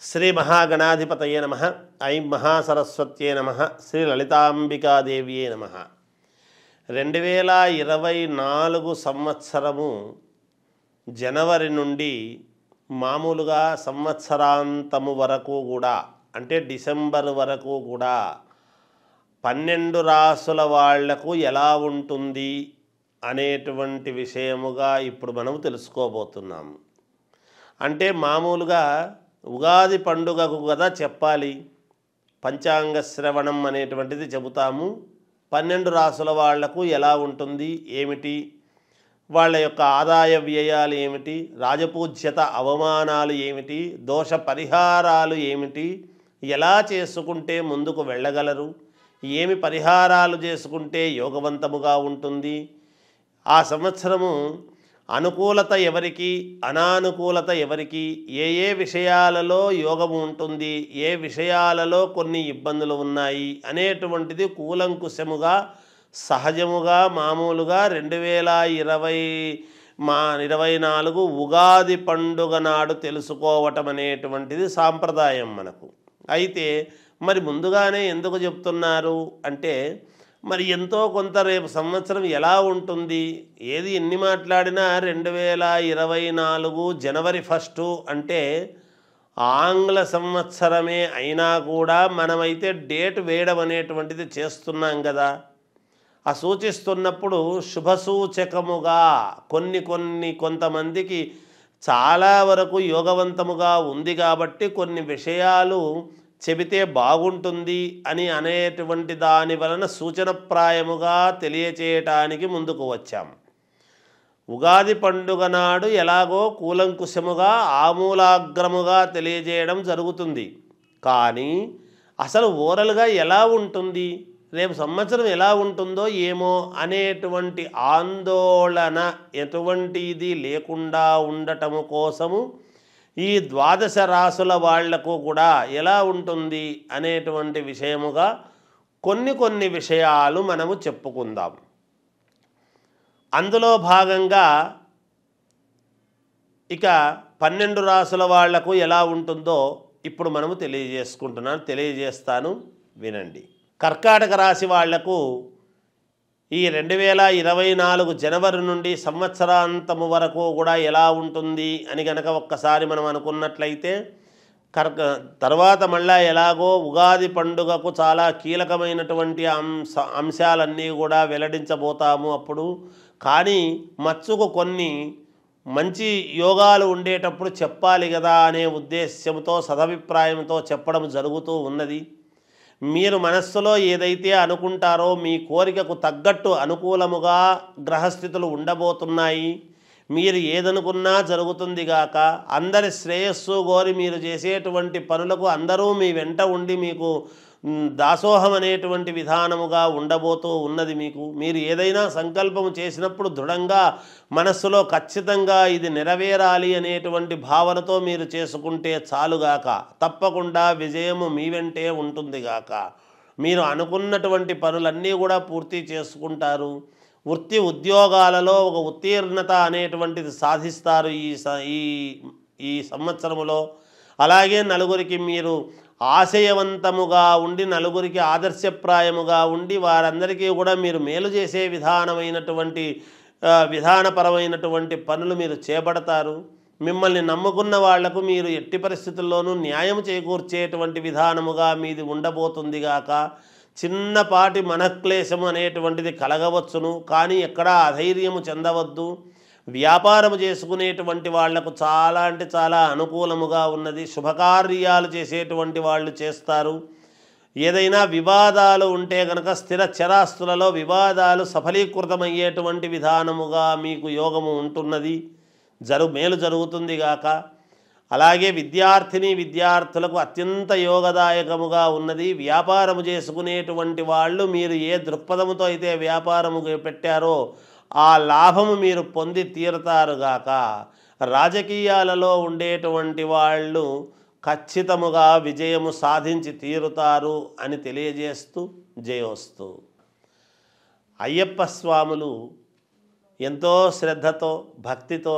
శ్రీ మహాగణాధిపతయే నమః. ఐం మహాసరస్వత్యే నమః. శ్రీ లలితాంబికాదేవియే నమః. 2024 సంవత్సరము జనవరి నుండి మామూలుగా సంవత్సరాంతము వరకు కూడా, అంటే డిసెంబర్ వరకు కూడా 12 రాసుల వాళ్లకు ఎలా ఉంటుంది అనేటువంటి విషయముగా ఇప్పుడు మనం తెలుసుకోబోతున్నాం. అంటే మామూలుగా ఉగాది పండుగకు కదా చెప్పాలి, పంచాంగ శ్రవణం అనేటువంటిది చెబుతాము. 12 రాసుల వాళ్లకు ఎలా ఉంటుంది, ఏమిటి, వాళ్ళ యొక్క ఆదాయ వ్యయాలు ఏమిటి, రాజపూజ్యత అవమానాలు ఏమిటి, దోష పరిహారాలు ఏమిటి, ఎలా చేసుకుంటే ముందుకు వెళ్ళగలరు, ఏమి పరిహారాలు చేసుకుంటే యోగవంతముగా ఉంటుంది, ఆ సంవత్సరము అనుకూలత ఎవరికి, అనానుకూలత ఎవరికి, ఏ ఏ విషయాలలో యోగము ఉంటుంది, ఏ విషయాలలో కొన్ని ఇబ్బందులు ఉన్నాయి అనేటువంటిది కూలంకుశముగా సహజముగా మామూలుగా 2024 ఉగాది పండుగ నాడు తెలుసుకోవటం అనేటువంటిది సాంప్రదాయం మనకు. అయితే మరి ముందుగానే ఎందుకు చెప్తున్నారు అంటే, మరి ఎంతో కొంత రేపు సంవత్సరం ఎలా ఉంటుంది, ఏది ఎన్ని మాట్లాడినా 2024 జనవరి 1 అంటే ఆంగ్ల సంవత్సరమే అయినా కూడా మనమైతే డేట్ వేయడం అనేటువంటిది చేస్తున్నాం కదా. ఆ సూచిస్తున్నప్పుడు శుభసూచకముగా కొంతమందికి చాలా వరకు యోగవంతముగా ఉంది కాబట్టి కొన్ని విషయాలు చెబితే బాగుంటుంది అని అనేటువంటి దాని వలన సూచనప్రాయముగా తెలియచేయటానికి ముందుకు వచ్చాం. ఉగాది పండుగ నాడు ఎలాగో కూలంకుశముగా ఆమూలాగ్రముగా తెలియజేయడం జరుగుతుంది. కానీ అసలు ఓరల్గా ఎలా ఉంటుంది, రేపు సంవత్సరం ఎలా ఉంటుందో ఏమో అనేటువంటి ఆందోళన ఎటువంటిది లేకుండా ఉండటము కోసము ఈ 12 రాసుల వాళ్లకు కూడా ఎలా ఉంటుంది అనేటువంటి విషయముగా కొన్ని విషయాలు మనము చెప్పుకుందాం. అందులో భాగంగా ఇక 12 రాసుల వాళ్లకు ఎలా ఉంటుందో ఇప్పుడు మనము తెలియజేస్తాను, వినండి. కర్కాటక రాశి వాళ్లకు ఈ 2024 జనవరి నుండి సంవత్సరాంతము వరకు కూడా ఎలా ఉంటుంది అని గనక ఒక్కసారి మనం అనుకున్నట్లయితే, తర్వాత మళ్ళా ఎలాగో ఉగాది పండుగకు చాలా కీలకమైనటువంటి అంశాలన్నీ కూడా వెల్లడించబోతాము అప్పుడు. కానీ మచ్చుకు కొన్ని మంచి యోగాలు ఉండేటప్పుడు చెప్పాలి కదా అనే ఉద్దేశ్యంతో సదభిప్రాయంతో చెప్పడం జరుగుతూ ఉన్నది. మీరు మనస్సులో ఏదైతే అనుకుంటారో మీ కోరికకు తగ్గట్టు అనుకూలముగా గ్రహస్థితులు ఉండబోతున్నాయి. మీరు ఏదనుకున్నా జరుగుతుంది గాక. అందరి శ్రేయస్సు కోరి మీరు చేసేటువంటి పనులకు అందరూ మీ వెంట ఉండి మీకు దాసోహం అనేటువంటి విధానముగా ఉండబోతూ ఉన్నది. మీరు ఏదైనా సంకల్పము చేసినప్పుడు దృఢంగా మనస్సులో ఖచ్చితంగా ఇది నెరవేరాలి అనేటువంటి భావనతో మీరు చేసుకుంటే చాలుగాక, తప్పకుండా విజయము మీ వెంటే ఉంటుంది గాక. మీరు అనుకున్నటువంటి పనులన్నీ కూడా పూర్తి చేసుకుంటారు. వృత్తి ఉద్యోగాలలో ఒక ఉత్తీర్ణత అనేటువంటిది సాధిస్తారు ఈ సంవత్సరములో. అలాగే నలుగురికి మీరు ఆశయవంతముగా ఉండి, నలుగురికి ఆదర్శప్రాయముగా ఉండి, వారందరికీ కూడా మీరు మేలు చేసే విధానపరమైనటువంటి పనులు మీరు చేపడతారు. మిమ్మల్ని నమ్ముకున్న వాళ్లకు మీరు ఎట్టి పరిస్థితుల్లోనూ న్యాయం చేకూర్చేటువంటి విధానముగా మీది ఉండబోతుంది గాక. చిన్నపాటి మనక్లేశము అనేటువంటిది కలగవచ్చును, కానీ ఎక్కడా అధైర్యము చెందవద్దు. వ్యాపారము చేసుకునేటువంటి వాళ్లకు చాలా అంటే చాలా అనుకూలముగా ఉన్నది. శుభకార్యాలు చేసేటువంటి వాళ్ళు చేస్తారు. ఏదైనా వివాదాలు ఉంటే కనుక స్థిర చరాస్తులలో వివాదాలు సఫలీకృతమయ్యేటువంటి విధానముగా మీకు యోగము ఉంటున్నది, మేలు జరుగుతుంది గాక. అలాగే విద్యార్థులకు అత్యంత యోగదాయకముగా ఉన్నది. వ్యాపారము చేసుకునేటువంటి వాళ్ళు మీరు ఏ దృక్పథముతో అయితే వ్యాపారము పెట్టారో ఆ లాభము మీరు పొంది తీరుతారుగాక. రాజకీయాలలో ఉండేటువంటి వాళ్ళు ఖచ్చితముగా విజయము సాధించి తీరుతారు అని తెలియజేస్తూ జయోస్తు. అయ్యప్ప స్వాములు ఎంతో శ్రద్ధతో భక్తితో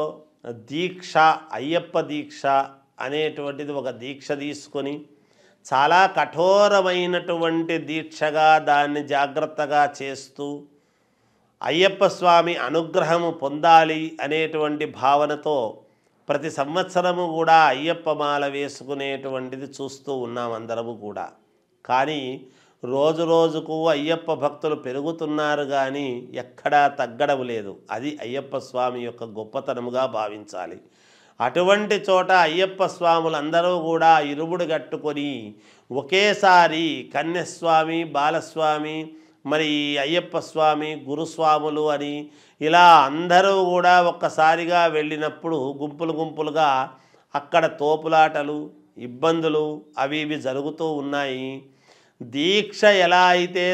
దీక్ష, అయ్యప్ప దీక్ష అనేటువంటిది ఒక దీక్ష తీసుకొని చాలా కఠోరమైనటువంటి దీక్షగా దాన్ని జాగ్రత్తగా చేస్తూ అయ్యప్ప స్వామి అనుగ్రహము పొందాలి అనేటువంటి భావనతో ప్రతి సంవత్సరము కూడా అయ్యప్ప మాల వేసుకునేటువంటిది చూస్తూ ఉన్నాం అందరము కూడా. కానీ రోజు రోజుకు అయ్యప్ప భక్తులు పెరుగుతున్నారు కానీ ఎక్కడా తగ్గడం లేదు. అది అయ్యప్ప స్వామి యొక్క గొప్పతనముగా భావించాలి. అటువంటి చోట అయ్యప్ప స్వాములందరూ కూడా ఇరుముడు కట్టుకొని ఒకేసారి కన్యస్వామి, బాలస్వామి, మరి అయ్యప్ప స్వామి, గురుస్వాములు అని ఇలా అందరూ కూడా ఒక్కసారిగా వెళ్ళినప్పుడు గుంపులు గుంపులుగా అక్కడ తోపులాటలు, ఇబ్బందులు అవి ఇవి జరుగుతూ ఉన్నాయి. దీక్ష ఎలా అయితే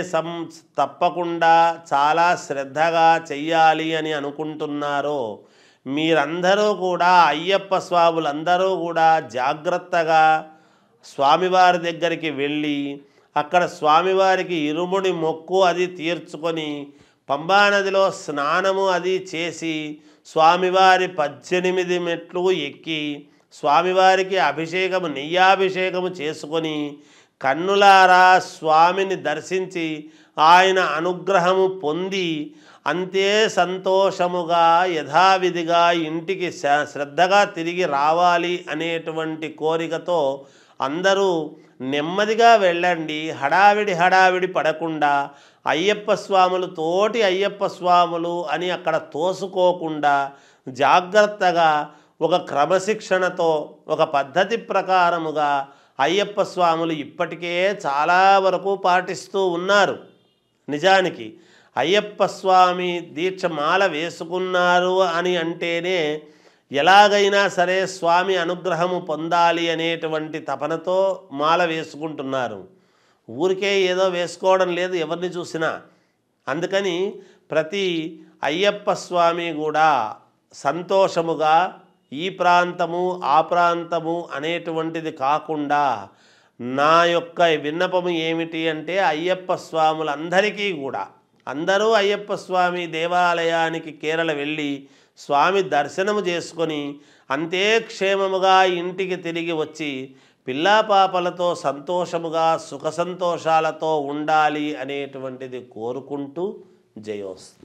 తప్పకుండా చాలా శ్రద్ధగా చెయ్యాలి అని అనుకుంటున్నారో మీరందరూ కూడా అయ్యప్ప స్వాములందరూ కూడా జాగ్రత్తగా స్వామివారి దగ్గరికి వెళ్ళి అక్కడ స్వామివారికి ఇరుముడి మొక్కు అది తీర్చుకొని పంబానదిలో స్నానము అది చేసి స్వామివారి 18 మెట్లు ఎక్కి స్వామివారికి అభిషేకము, నెయ్యాభిషేకము చేసుకొని కన్నులారా స్వామిని దర్శించి ఆయన అనుగ్రహము పొంది అంతే సంతోషముగా యథావిధిగా ఇంటికి శ్రద్ధగా తిరిగి రావాలి అనేటువంటి కోరికతో అందరూ నెమ్మదిగా వెళ్ళండి. హడావిడి పడకుండా అయ్యప్ప స్వాములు తోటి అయ్యప్ప స్వాములు అని అక్కడ తోసుకోకుండా జాగ్రత్తగా ఒక క్రమశిక్షణతో ఒక పద్ధతి ప్రకారముగా అయ్యప్ప స్వాములు ఇప్పటికే చాలా వరకు పాటిస్తూ ఉన్నారు. నిజానికి అయ్యప్ప స్వామి దీక్ష మాల వేసుకున్నారు అని అంటేనే ఎలాగైనా సరే స్వామి అనుగ్రహము పొందాలి అనేటువంటి తపనతో మాల వేసుకుంటున్నారు. ఊరికే ఏదో వేసుకోవడం లేదు ఎవరిని చూసినా. అందుకని ప్రతి అయ్యప్ప స్వామి కూడా సంతోషముగా ఈ ప్రాంతము ఆ ప్రాంతము అనేటువంటిది కాకుండా నా యొక్క విన్నపము ఏమిటి అంటే అయ్యప్ప స్వాములందరికీ కూడా అందరూ అయ్యప్ప స్వామి దేవాలయానికి కేరళ వెళ్ళి స్వామి దర్శనము చేసుకొని అంతే క్షేమముగా ఇంటికి తిరిగి వచ్చి పిల్లాపాపలతో సంతోషముగా సుఖ సంతోషాలతో ఉండాలి అనేటువంటిది కోరుకుంటూ జయోస్తు.